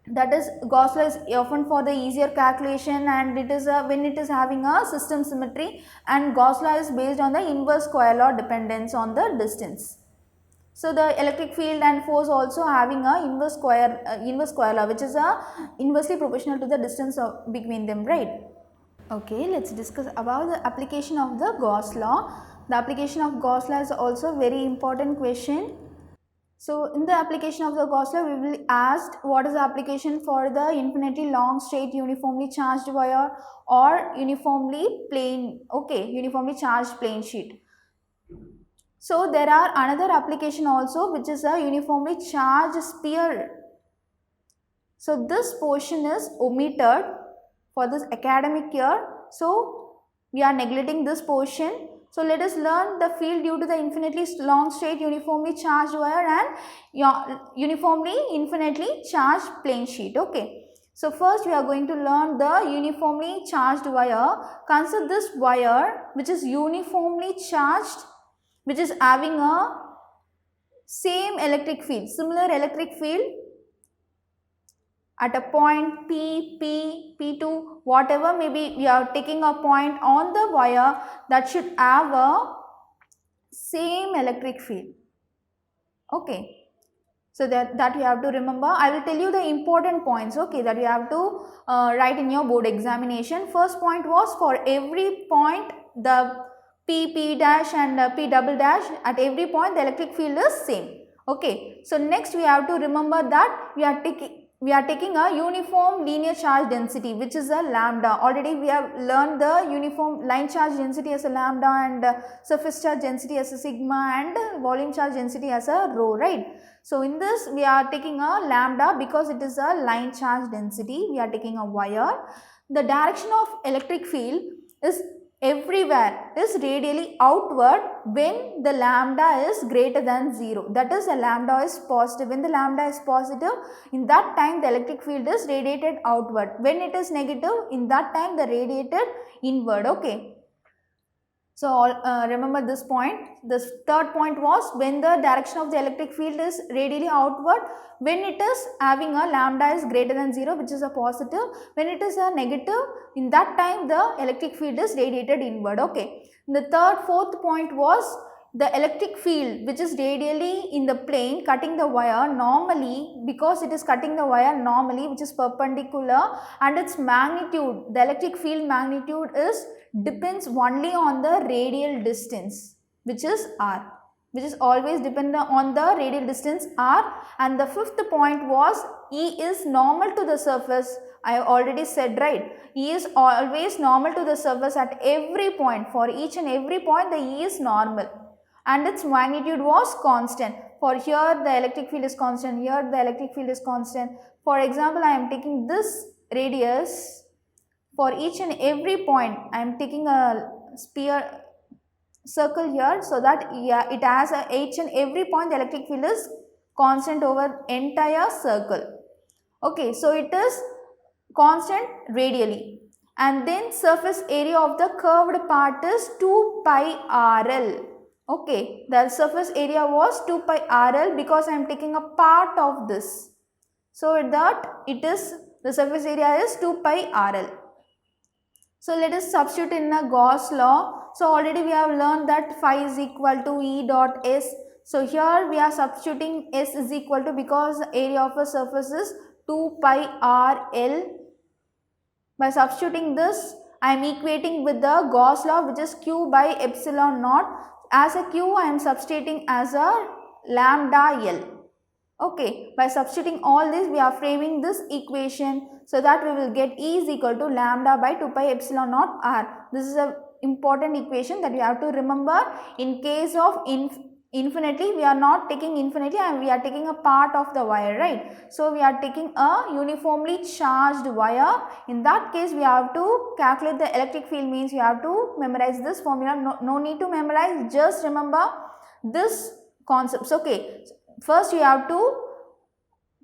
A: That is, Gauss law is often for the easier calculation, and it is when it is having a system symmetry, and Gauss law is based on the inverse square law dependence on the distance. So the electric field and force also having a inverse square law, which is inversely proportional to the distance between them, right? Okay, let's discuss about the application of the Gauss law. The application of Gauss law is also a very important question. So in the application of the Gauss law, we will ask what is the application for the infinitely long straight uniformly charged wire or uniformly charged plane sheet. So there are another application also, which is a uniformly charged sphere. So this portion is omitted for this academic year. So we are neglecting this portion. So let us learn the field due to the infinitely long straight uniformly charged wire and uniformly infinitely charged plane sheet. Okay. So first we are going to learn the uniformly charged wire. Consider this wire which is uniformly charged, which is having a same electric field, similar electric field at a point P, P2, whatever maybe we are taking a point on the wire that should have a same electric field. Okay, so that you have to remember. I will tell you the important points, okay, that you have to write in your board examination. First point was, for every point the P dash and P double dash, at every point the electric field is same. Okay, so next we have to remember that we are taking a uniform linear charge density, which is a lambda. Already we have learned the uniform line charge density as a lambda, and surface charge density as a sigma, and volume charge density as a rho, right? So in this we are taking a lambda because it is a line charge density. We are taking a wire. The direction of electric field is everywhere is radially outward when the lambda is greater than 0. That is, the lambda is positive. When the lambda is positive, in that time the electric field is radiated outward. When it is negative, in that time the radiated inward. Okay. So remember this point. This third point was when the direction of the electric field is radially outward, when it is having a lambda is greater than 0, which is a positive. When it is a negative, in that time the electric field is radiated inward. Okay. The fourth point was the electric field which is radially in the plane cutting the wire normally, because it is cutting the wire normally, which is perpendicular, and its magnitude, the electric field magnitude is depends only on the radial distance, which is r, which is always dependent on the radial distance r. And the fifth point was E is normal to the surface. I have already said, right, E is always normal to the surface at every point. For each and every point the E is normal and its magnitude was constant. For here the electric field is constant, here the electric field is constant. For example, I am taking this radius. For each and every point I am taking a circle here, so that it has each and every point the electric field is constant over entire circle. Okay, so it is constant radially. And then surface area of the curved part is 2 pi RL. Okay, the surface area was 2 pi RL because I am taking a part of this. So that it is, the surface area is 2 pi RL. So let us substitute in a Gauss law. So already we have learned that phi is equal to E dot S. So here we are substituting S is equal to, because the area of a surface is 2 pi RL. By substituting this, I am equating with the Gauss law, which is Q by epsilon naught. As a Q, I am substituting as a lambda L. Okay, by substituting all this, we are framing this equation, so that we will get E is equal to lambda by 2 pi epsilon naught r. This is an important equation that you have to remember. In case of infinitely, we are not taking infinitely and we are taking a part of the wire, right? So we are taking a uniformly charged wire. In that case, we have to calculate the electric field, means you have to memorize this formula. No need to memorize, just remember this concepts. Okay, first you have to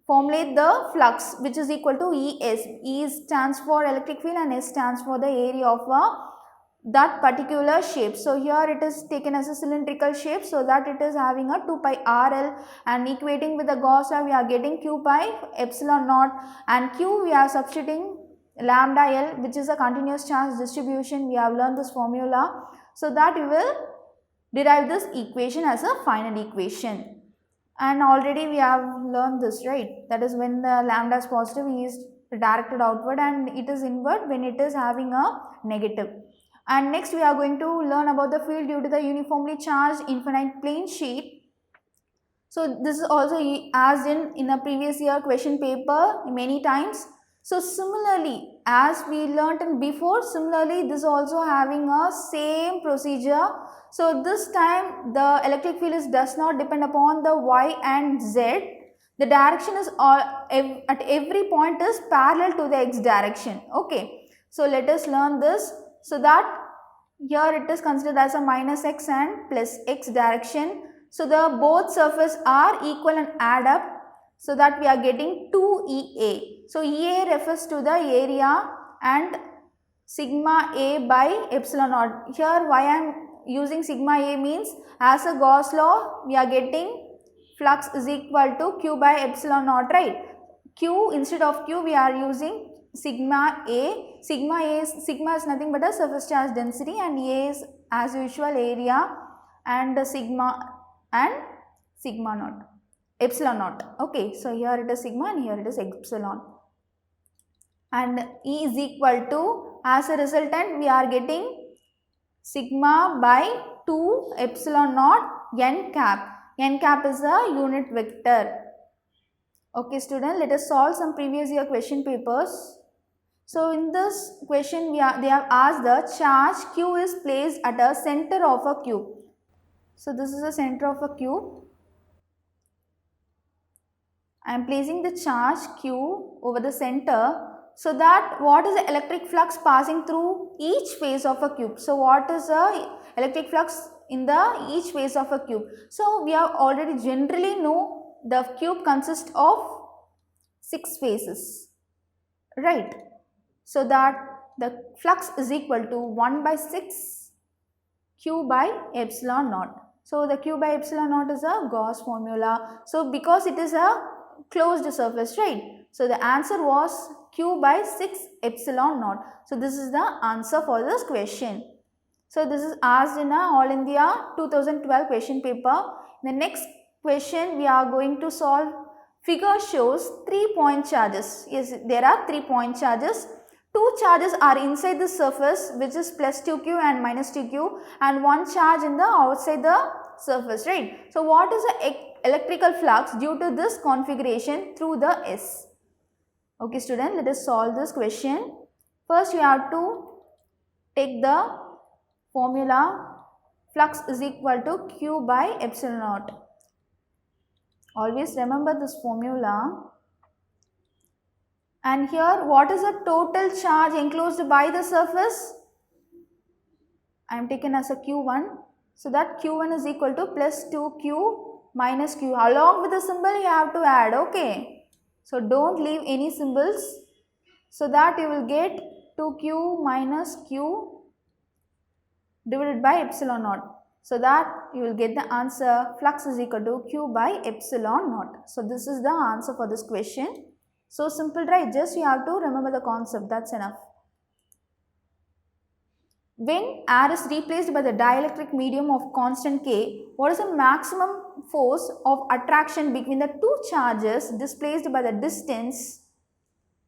A: formulate the flux, which is equal to ES. E stands for electric field and S stands for the area of that particular shape. So here it is taken as a cylindrical shape, so that it is having a 2 pi RL, and equating with the Gauss law we are getting Q by epsilon naught, and Q we are substituting lambda L, which is a continuous charge distribution. We have learned this formula, so that we will derive this equation as a final equation. And already we have learned this, right? That is, when the lambda is positive, E is directed outward, and it is inward when it is having a negative. And next we are going to learn about the field due to the uniformly charged infinite plane sheet. So this is also asked in a previous year question paper many times. So similarly, as we learnt in before, similarly this also having a same procedure. So this time the electric field does not depend upon the y and z. The direction is at every point is parallel to the x direction. Okay, so let us learn this. So that here it is considered as a minus x and plus x direction. So the both surfaces are equal and add up, so that we are getting 2EA. So EA refers to the area and sigma A by epsilon naught. Here why I am using sigma A means, as a Gauss law we are getting flux is equal to Q by epsilon naught, right? Q, instead of Q we are using sigma A. Sigma is nothing but a surface charge density, and A is as usual area, and sigma naught, epsilon naught. Okay, so here it is sigma and here it is epsilon, and E is equal to, as a resultant we are getting sigma by 2 epsilon naught n cap. N cap is a unit vector. Okay student, let us solve some previous year question papers. So in this question they have asked the charge Q is placed at a center of a cube. So this is the center of a cube. I am placing the charge Q over the center. So that what is the electric flux passing through each phase of a cube? So what is the electric flux in the each phase of a cube? So we have already generally know the cube consists of 6 phases, right? So that the flux is equal to 1 by 6 q by epsilon naught. So the q by epsilon naught is a Gauss formula. So because it is a closed surface, right? So the answer was q by 6 epsilon naught. So this is the answer for this question. So this is asked in a All India 2012 question paper. In the next question we are going to solve. Figure shows 3-point charges. Yes, there are 3-point charges. 2 charges are inside the surface, which is plus 2q and minus 2q, and 1 charge in the outside the surface, right? So what is the electrical flux due to this configuration through the S? Okay student, let us solve this question. First you have to take the formula. Flux is equal to q by epsilon naught. Always remember this formula. And here what is the total charge enclosed by the surface? I am taken as a q1. So that q1 is equal to plus 2q minus q. Along with the symbol you have to add, okay. So don't leave any symbols. So that you will get 2q minus q divided by epsilon naught. So that you will get the answer flux is equal to q by epsilon naught. So this is the answer for this question. So simple, right? Just you have to remember the concept, that's enough. When air is replaced by the dielectric medium of constant K, what is the maximum force of attraction between the two charges displaced by the distance,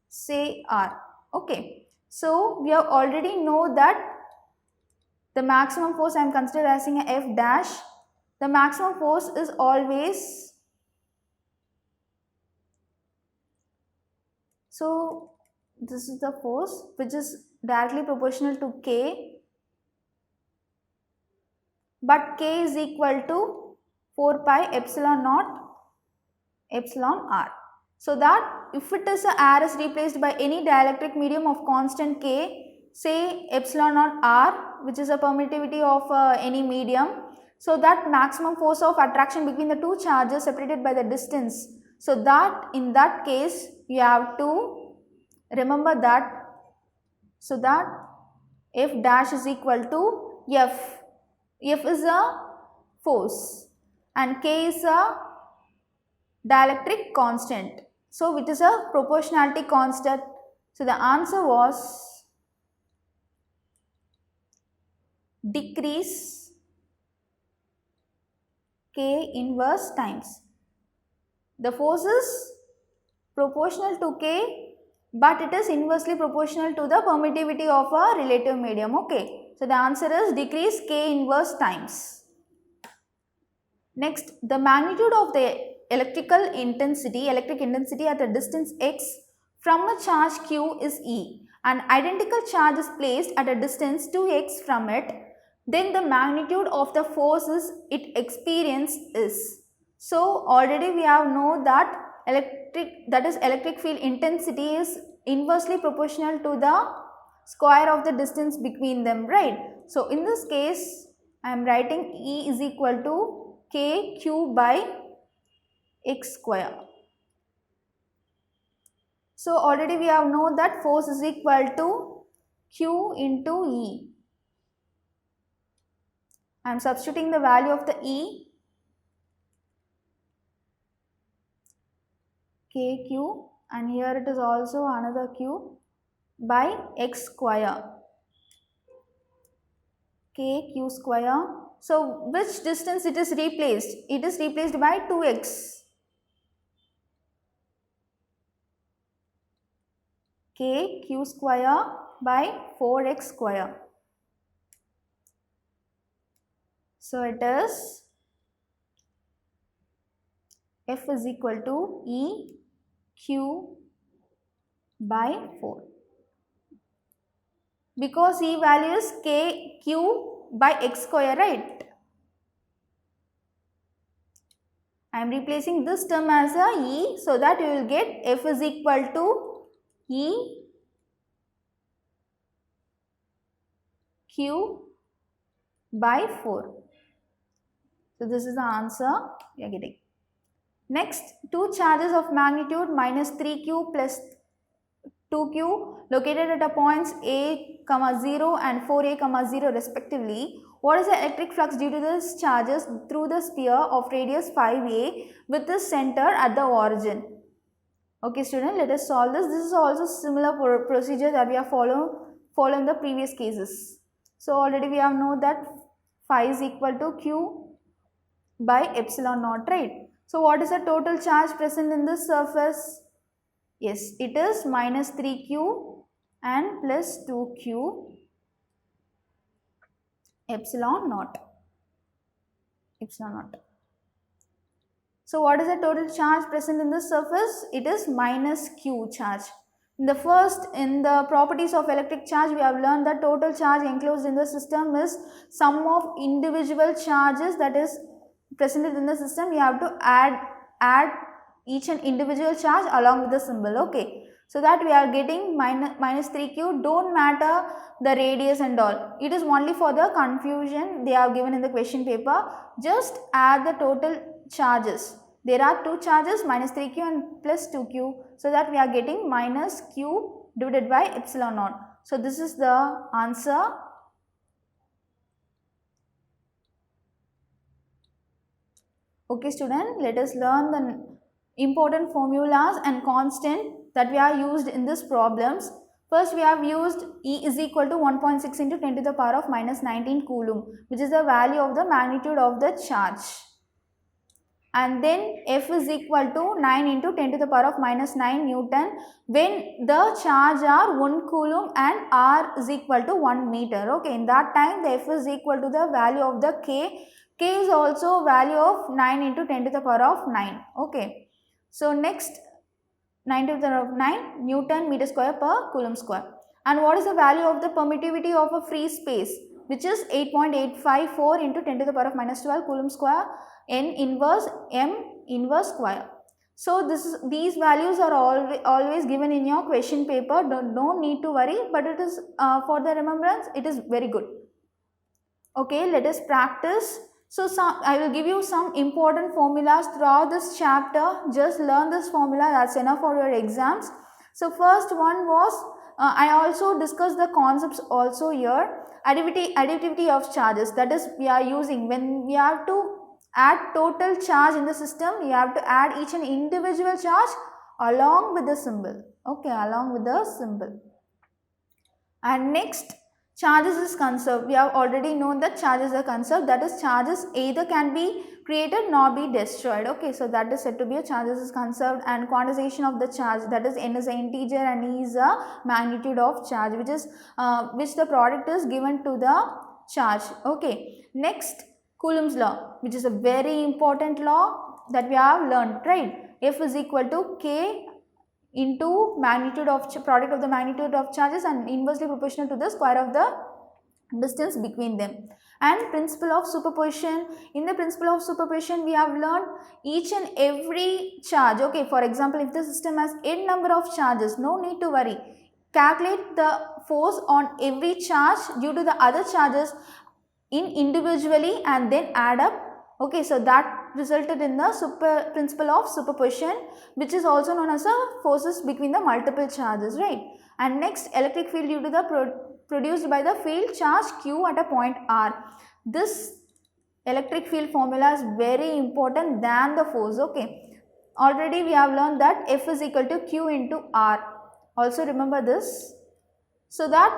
A: say r? Okay, so we have already know that the maximum force I am considering as a F dash. The maximum force is always, so this is the force which is directly proportional to K, but K is equal to 4 pi epsilon naught epsilon r. So that if it is a air is replaced by any dielectric medium of constant K, say epsilon naught r, which is a permittivity of any medium, so that maximum force of attraction between the two charges separated by the distance. So that in that case you have to remember that, so that F dash is equal to F. F is a force and K is a dielectric constant. So which is a proportionality constant. So the answer was decrease K inverse times. The force is proportional to K, but it is inversely proportional to the permittivity of a relative medium. Okay, so the answer is decrease K inverse times. Next, the magnitude of the electric intensity at a distance x from a charge q is E. An identical charge is placed at a distance 2x from it, then the magnitude of the forces it experiences is. So already we have know that electric field intensity is inversely proportional to the square of the distance between them, right? So in this case I am writing E is equal to kq by x square. So already we have known that force is equal to q into E. I am substituting the value of the E, kq, and here it is also another q by x square, kq square. So which distance it is replaced? It is replaced by 2x. Kq square by 4x square. So it is F is equal to E q by 4. Because E value is kq by x square, right? I am replacing this term as a E, so that you will get F is equal to E q by 4. So this is the answer we are getting. Next, two charges of magnitude minus 3q plus 2q located at a points a, 0 and 4a, 0 respectively. What is the electric flux due to these charges through the sphere of radius 5a with the center at the origin? Okay student, let us solve this. This is also similar procedure that we have follow in the previous cases. So already we have known that phi is equal to q by epsilon naught, right? So what is the total charge present in this surface? Yes, it is minus 3q and plus 2q epsilon naught. So what is the total charge present in this surface? It is minus q charge. In the properties of electric charge, we have learned that total charge enclosed in the system is sum of individual charges that is presented in the system. You have to add each and individual charge along with the symbol. Okay. So that we are getting minus 3q. Don't matter the radius and all. It is only for the confusion they have given in the question paper. Just add the total charges. There are two charges, minus 3q and plus 2q. So that we are getting minus q divided by epsilon naught. So this is the answer. Okay student, let us learn the important formulas and constant that we are used in these problems. First we have used E is equal to 1.6 into 10 to the power of minus 19 coulomb, which is the value of the magnitude of the charge. And then F is equal to 9 into 10 to the power of minus 9 Newton when the charge are 1 coulomb and R is equal to 1 meter. Okay, in that time the F is equal to the value of the K. K is also value of 9 into 10 to the power of 9. Okay. So next 9 to the power of 9 Newton meter square per coulomb square. And what is the value of the permittivity of a free space, which is 8.854 into 10 to the power of minus 12 coulomb square n inverse m inverse square. So these values are always given in your question paper. No need to worry, but it is for the remembrance it is very good. Okay, let us practice. So I will give you some important formulas throughout this chapter. Just learn this formula, that's enough for your exams. So first one was, I also discussed the concepts also here. Additivity of charges, that is we are using when we have to add total charge in the system, you have to add each and individual charge along with the symbol. Okay, along with the symbol. And next, charges is conserved. We have already known that charges are conserved, that is charges either can be created nor be destroyed. Okay, so that is said to be a charges is conserved. And quantization of the charge, that is n is an integer and e is a magnitude of charge, which the product is given to the charge. Okay, next Coulomb's law, which is a very important law that we have learned, right? F is equal to K into magnitude of product of the magnitude of charges and inversely proportional to the square of the distance between them. And principle of superposition. In the principle of superposition, we have learned each and every charge. Okay, for example, if the system has n number of charges, no need to worry. Calculate the force on every charge due to the other charges individually and then add up. Okay, so that resulted in the principle of superposition, which is also known as forces between the multiple charges, right? And next, electric field due to the produced by the field charge Q at a point R. This electric field formula is very important than the force. Okay, already we have learned that F is equal to Q into R. Also remember this. So that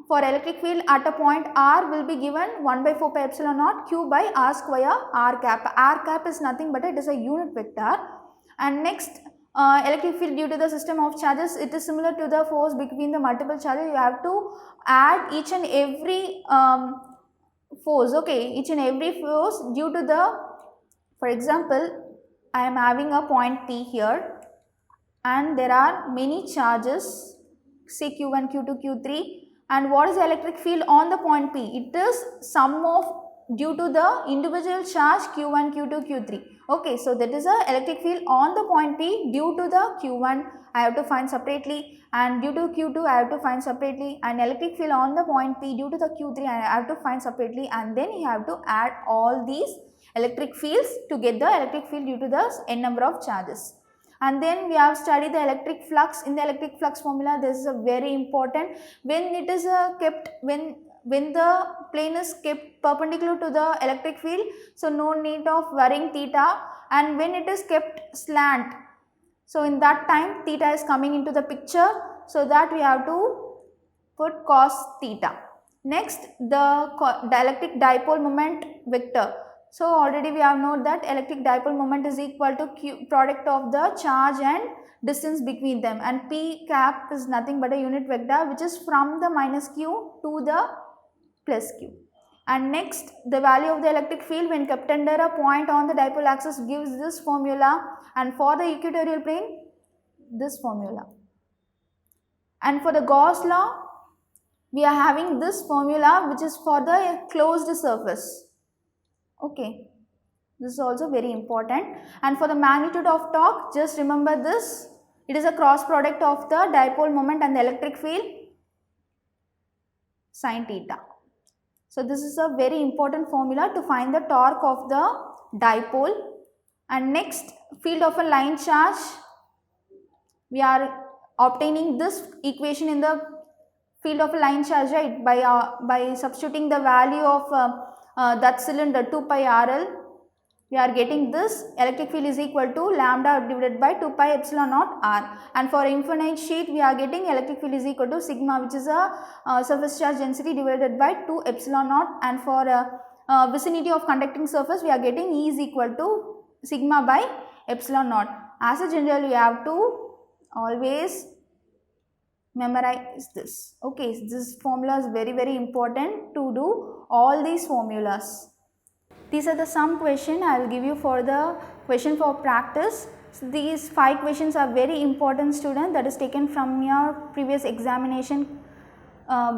A: for electric field at a point R will be given 1 by 4 pi epsilon naught Q by R square R cap. R cap is nothing but it is a unit vector. And next, electric field due to the system of charges, it is similar to the force between the multiple charges. You have to add each and every force. Okay, each and every force due to the, for example, I am having a point P here and there are many charges, say Q1, Q2, Q3. And what is the electric field on the point P? It is sum of due to the individual charge Q1, Q2, Q3. Okay, so that is a electric field on the point P due to the Q1 I have to find separately, and due to Q2 I have to find separately, and electric field on the point P due to the Q3 I have to find separately, and then you have to add all these electric fields to get the electric field due to the n number of charges. And then we have studied the electric flux. In the electric flux formula, this is a very important. When it is kept, when the plane is kept perpendicular to the electric field, so no need of worrying theta, and when it is kept slant, so in that time theta is coming into the picture, so that we have to put cos theta. Next, the electric dipole moment vector. So already we have known that electric dipole moment is equal to Q, product of the charge and distance between them, and P cap is nothing but a unit vector which is from the minus Q to the plus Q. And next, the value of the electric field when kept under a point on the dipole axis gives this formula, and for the equatorial plane this formula. And for the Gauss law we are having this formula which is for the closed surface. Okay, this is also very important. And for the magnitude of torque, just remember this, it is a cross product of the dipole moment and the electric field sin theta. So this is a very important formula to find the torque of the dipole. And next, field of a line charge, we are obtaining this equation in the field of a line charge, right, by substituting the value of that cylinder 2 pi RL, we are getting this electric field is equal to lambda divided by 2 pi epsilon naught R. And for infinite sheet we are getting electric field is equal to sigma, which is a surface charge density divided by 2 epsilon naught, and for vicinity of conducting surface we are getting E is equal to sigma by epsilon naught. As a general, we have to always memorize this. Okay, this formula is very important to do all these formulas. These are the some question I will give you for the question for practice. So these 5 questions are very important, student, that is taken from your previous examination,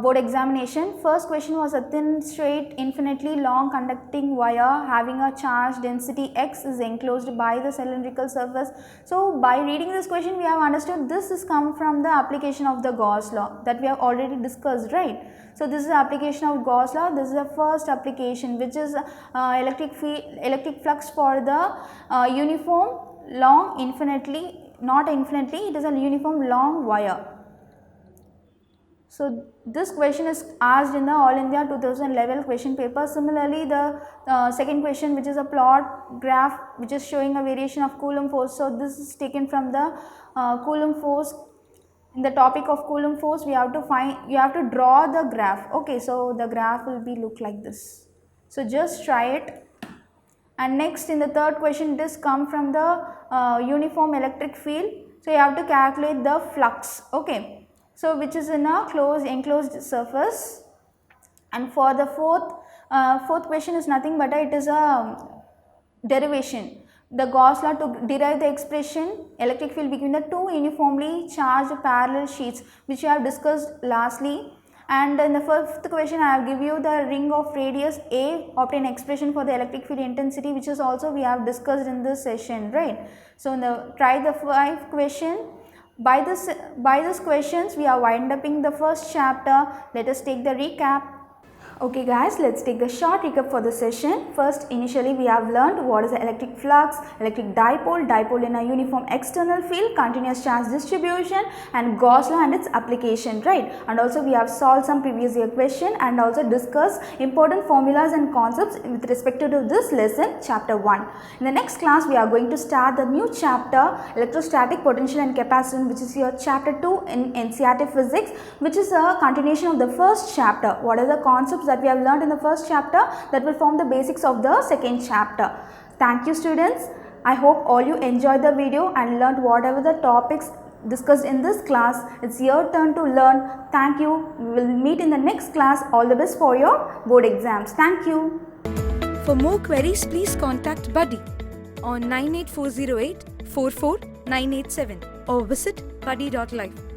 A: board examination. First question was a thin, straight, infinitely long conducting wire having a charge density X is enclosed by the cylindrical surface. So by reading this question we have understood this is come from the application of the Gauss law that we have already discussed, right? So this is the application of Gauss law. This is the first application, which is electric flux for the uniform long infinitely, not infinitely, it is a uniform long wire. So this question is asked in the All India 2011 question paper. Similarly, the second question, which is a plot graph which is showing a variation of Coulomb force. So this is taken from the Coulomb force. In the topic of Coulomb force, we have to draw the graph. Okay, so the graph will be look like this. So just try it. And next, in the third question, this come from the uniform electric field. So you have to calculate the flux. Okay, so which is in a enclosed surface. And for the fourth question is nothing but it is a derivation. The Gauss law to derive the expression electric field between the two uniformly charged parallel sheets, which we have discussed lastly. And in the fifth question I have give you the ring of radius A, obtain expression for the electric field intensity, which is also we have discussed in this session, right? So try the 5 question. By these questions we are wind upping the first chapter. Let us take the recap. Okay guys, let's take the short recap for the session. First, initially we have learned what is the electric flux, electric dipole in a uniform external field, continuous charge distribution, and Gauss law and its application, right? And also we have solved some previous year question and also discussed important formulas and concepts with respect to this lesson, chapter 1. In the next class, we are going to start the new chapter, electrostatic potential and capacitance, which is your chapter 2 in NCERT physics, which is a continuation of the first chapter. What are the concepts that we have learned in the first chapter that will form the basics of the second chapter. Thank you students. I hope all you enjoyed the video and learned whatever the topics discussed in this class. It's your turn to learn. Thank you. We will meet in the next class. All the best for your board exams. Thank you.
B: For more queries, please contact Buddy on 98408 44987 or visit buddy.life.